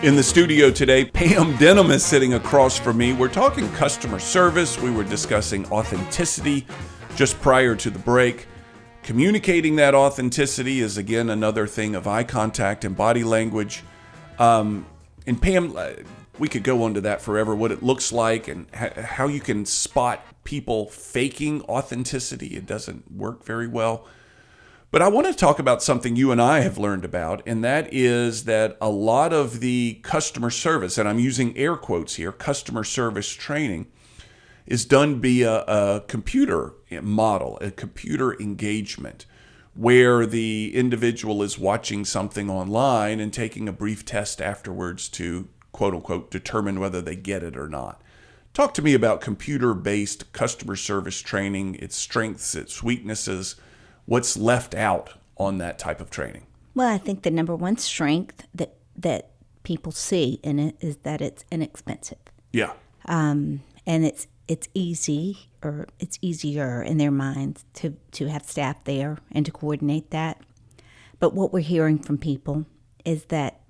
In the studio today, Pam Denham is sitting across from me. We're talking customer service. We were discussing authenticity just prior to the break. Communicating that authenticity is, again, another thing of eye contact and body language. And Pam, we could go on to that forever, what it looks like and how you can spot people faking authenticity. It doesn't work very well. But I want to talk about something you and I have learned about, and that is that a lot of the customer service, and I'm using air quotes here, customer service training, is done via a computer model, a computer engagement, where the individual is watching something online and taking a brief test afterwards to, quote unquote, determine whether they get it or not. Talk to me about computer-based customer service training, its strengths, its weaknesses. What's left out on that type of training? Well, I think the number one strength that people see in it is that it's inexpensive. Yeah. And it's easy, or it's easier in their minds to have staff there and to coordinate that. But what we're hearing from people is that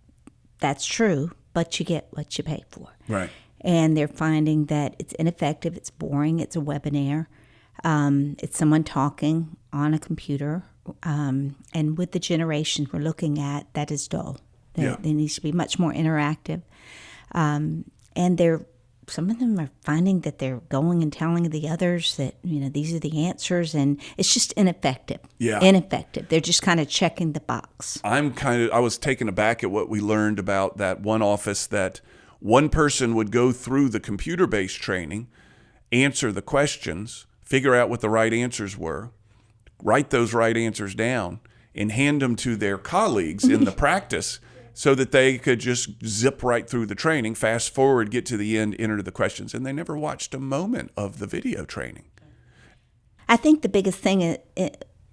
that's true, but you get what you pay for. Right. And they're finding that it's ineffective, it's boring, it's a webinar. It's someone talking on a computer, and with the generation we're looking at, that is dull. They need to be much more interactive, and some of them are finding that they're going and telling the others that these are the answers, and it's just ineffective. Yeah, ineffective. They're just kind of checking the box. I was taken aback at what we learned about that one office, that one person would go through the computer-based training, answer the questions, figure out what the right answers were, write those right answers down, and hand them to their colleagues in the practice so that they could just zip right through the training, fast forward, get to the end, enter the questions, and they never watched a moment of the video training. I think the biggest thing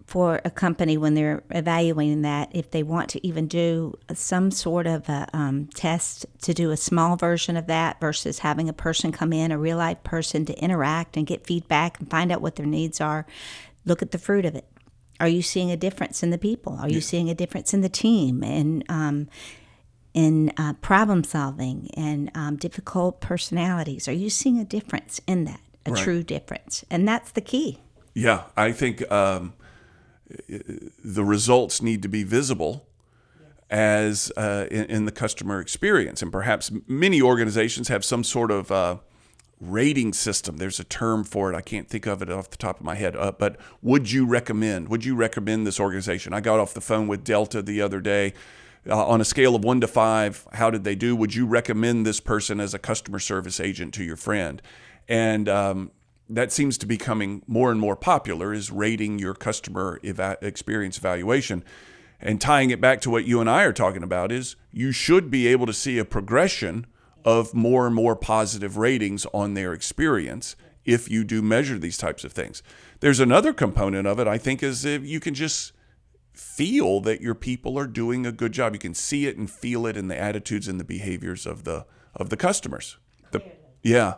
for a company when they're evaluating that, if they want to even do some sort of a test, to do a small version of that versus having a person come in, a real life person, to interact and get feedback and find out what their needs are, look at the fruit of it. Are you seeing a difference in the people? Are you seeing a difference in the team and in problem solving and difficult personalities? Are you seeing a difference in that, a true difference? And that's the key. Yeah, I think the results need to be visible as in the customer experience. And perhaps many organizations have some sort of rating system. There's a term for it. I can't think of it off the top of my head. But would you recommend this organization? I got off the phone with Delta the other day. On a scale of 1 to 5, how did they do? Would you recommend this person as a customer service agent to your friend? And that seems to be becoming more and more popular, is rating your customer experience evaluation. And tying it back to what you and I are talking about is you should be able to see a progression of more and more positive ratings on their experience if you do measure these types of things. There's another component of it, I think, is if you can just feel that your people are doing a good job. You can see it and feel it in the attitudes and the behaviors of the customers. Yeah.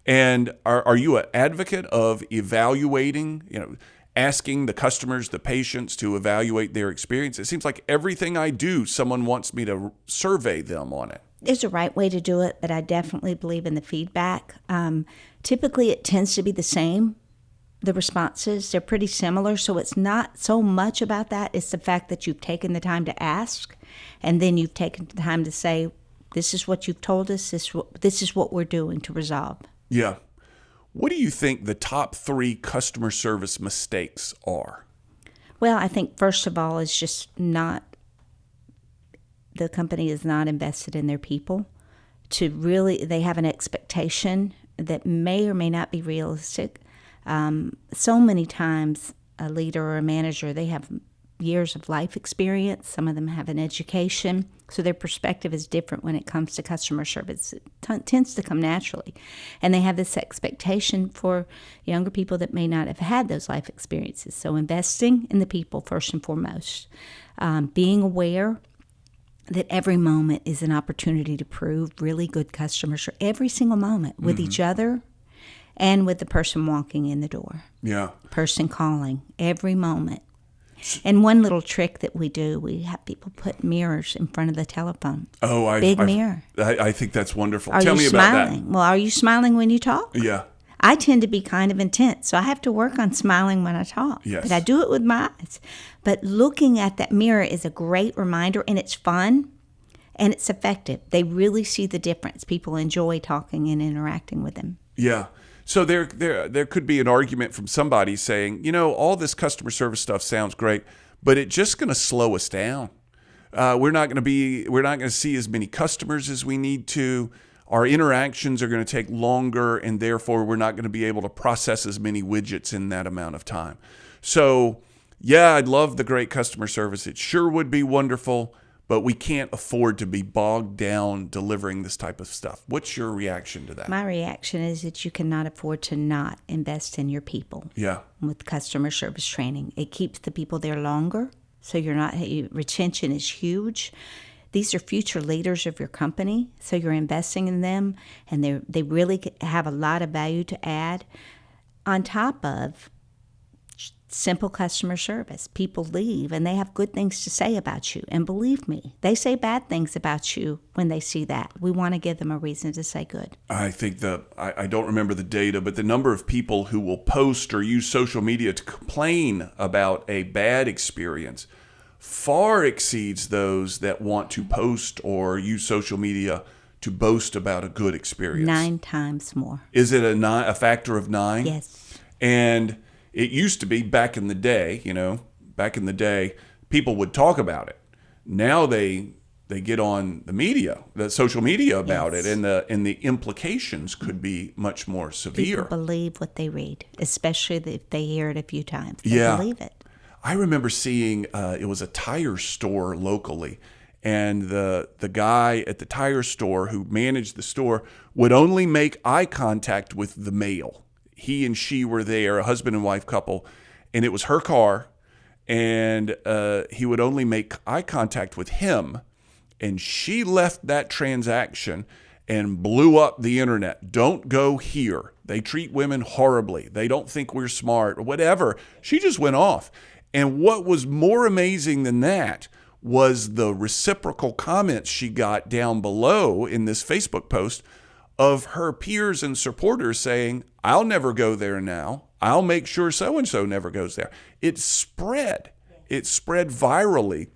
And are you an advocate of evaluating, asking the customers, the patients, to evaluate their experience? It seems like everything I do, someone wants me to survey them on it. There's a right way to do it, but I definitely believe in the feedback. Typically, it tends to be the same. The responses, they're pretty similar, so it's not so much about that. It's the fact that you've taken the time to ask, and then you've taken the time to say, this is what you've told us, this is what we're doing to resolve. Yeah. What do you think the top 3 customer service mistakes are? Well, I think first of all is just the company is not invested in their people. They have an expectation that may or may not be realistic. So many times a leader or a manager, they have years of life experience. Some of them have an education. So their perspective is different when it comes to customer service. It tends to come naturally. And they have this expectation for younger people that may not have had those life experiences. So investing in the people first and foremost. Being aware that every moment is an opportunity to prove really good customer service. Every single moment with each other and with the person walking in the door. Yeah. Person calling. Every moment. And one little trick that we do, we have people put mirrors in front of the telephone. Oh, Big mirror. I think that's wonderful. Are Tell you me smiling? about Well, are you smiling when you talk? that. Yeah. I tend to be kind of intense, so I have to work on smiling when I talk. Yes. But I do it with my eyes. But looking at that mirror is a great reminder, and it's fun, and it's effective. They really see the difference. People enjoy talking and interacting with them. Yeah. So there could be an argument from somebody saying, all this customer service stuff sounds great, but it's just going to slow us down. We're not going to see as many customers as we need to. Our interactions are going to take longer, and therefore we're not going to be able to process as many widgets in that amount of time. So, yeah, I'd love the great customer service. It sure would be wonderful, but we can't afford to be bogged down delivering this type of stuff. What's your reaction to that? My reaction is that you cannot afford to not invest in your people. Yeah. With customer service training. It keeps the people there longer, so retention is huge. These are future leaders of your company, so you're investing in them, and they really have a lot of value to add on top of simple customer service. People leave, and they have good things to say about you. And believe me, they say bad things about you when they see that. We want to give them a reason to say good. I think I don't remember the data, but the number of people who will post or use social media to complain about a bad experience far exceeds those that want to post or use social media to boast about a good experience. 9 times more. Is it a factor of 9? Yes. And it used to be back in the day, people would talk about it. Now they get on the social media about Yes. it, and the implications could be much more severe. People believe what they read, especially if they hear it a few times. They Yeah. believe it. I remember seeing it was a tire store locally, and the guy at the tire store who managed the store would only make eye contact with the male. He and she were there, a husband and wife couple, and it was her car, and he would only make eye contact with him, and she left that transaction and blew up the internet. Don't go here. They treat women horribly. They don't think we're smart or whatever. She just went off. And what was more amazing than that was the reciprocal comments she got down below in this Facebook post of her peers and supporters saying, I'll never go there now. I'll make sure so-and-so never goes there. It spread. It spread virally,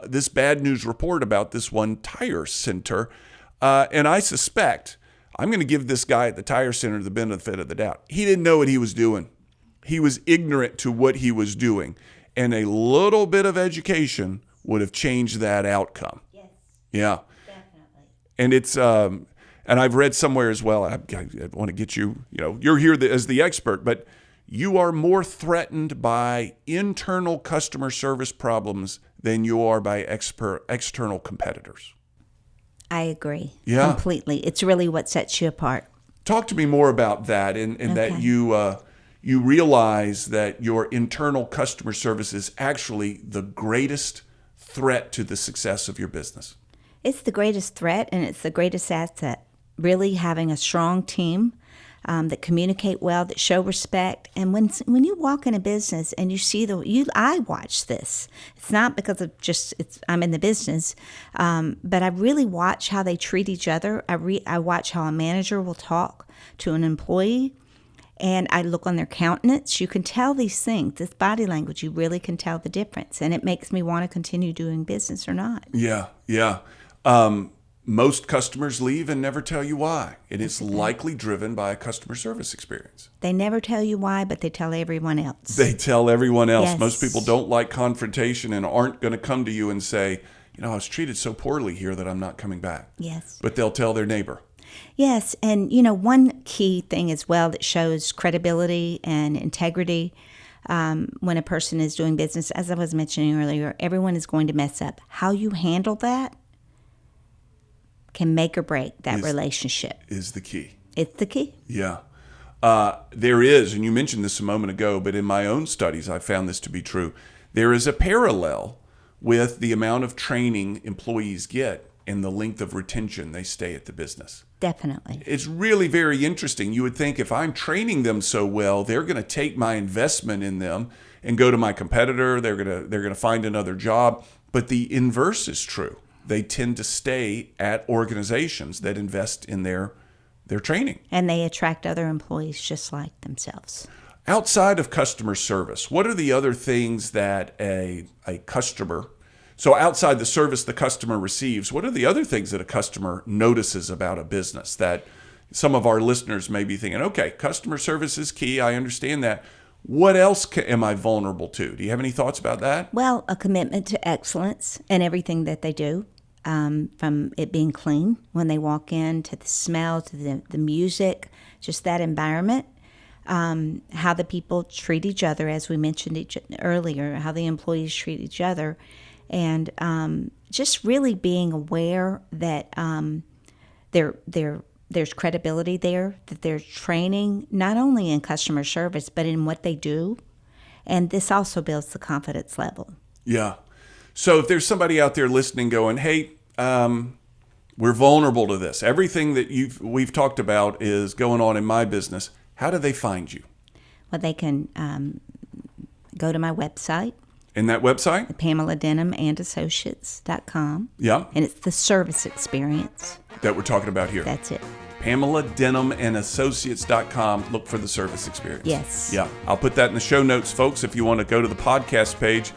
this bad news report about this one tire center. And I suspect, I'm going to give this guy at the tire center the benefit of the doubt. He didn't know what he was doing. He was ignorant to what he was doing. And a little bit of education would have changed that outcome. Yes. Yeah. Definitely. And it's, and I've read somewhere as well, I want to get you, you're here as the expert, but you are more threatened by internal customer service problems than you are by external competitors. I agree. Yeah. Completely. It's really what sets you apart. Talk to me more about that, and that you realize that your internal customer service is actually the greatest threat to the success of your business. It's the greatest threat, and it's the greatest asset. Really having a strong team that communicate well, that show respect. And when you walk in a business and you see I watch this. It's not because of I'm in the business, but I really watch how they treat each other. I watch how a manager will talk to an employee, and I look on their countenance. You can tell these things, this body language. You really can tell the difference, and it makes me want to continue doing business or not. Yeah. Most customers leave and never tell you why. It is likely driven by a customer service experience. They never tell you why, but they tell everyone else. They tell everyone else. Yes. Most people don't like confrontation and aren't going to come to you and say, I was treated so poorly here that I'm not coming back. Yes. But they'll tell their neighbor. Yes, and one key thing as well that shows credibility and integrity when a person is doing business, as I was mentioning earlier, everyone is going to mess up. How you handle that can make or break that relationship. Is the key. It's the key. Yeah. There is, and you mentioned this a moment ago, but in my own studies, I found this to be true. There is a parallel with the amount of training employees get and the length of retention they stay at the business. Definitely. It's really very interesting. You would think if I'm training them so well, they're going to take my investment in them and go to my competitor. They're going to find another job. But the inverse is true. They tend to stay at organizations that invest in their training. And they attract other employees just like themselves. Outside of customer service, what are the other things that a customer, so outside the service the customer receives, what are the other things that a customer notices about a business that some of our listeners may be thinking, okay, customer service is key. I understand that. What else am I vulnerable to? Do you have any thoughts about that? Well, a commitment to excellence in everything that they do, from it being clean when they walk in, to the smell, to the music, just that environment, how the people treat each other, as we mentioned earlier, how the employees treat each other, and just really being aware that there's credibility there, that there's training not only in customer service but in what they do, and this also builds the confidence level. Yeah. So if there's somebody out there listening going, hey, we're vulnerable to this. Everything that we've talked about is going on in my business. How do they find you? Well, they can go to my website. In that website? PamelaDenhamandAssociates.com. Yeah. And it's the service experience. That we're talking about here. That's it. PamelaDenhamandAssociates.com. Look for the service experience. Yes. Yeah. I'll put that in the show notes, folks, if you want to go to the podcast page.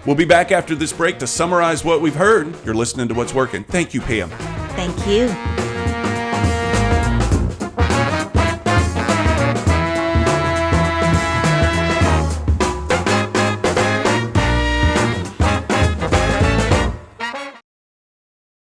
We'll be back after this break to summarize what we've heard. You're listening to What's Working. Thank you, Pam. Thank you.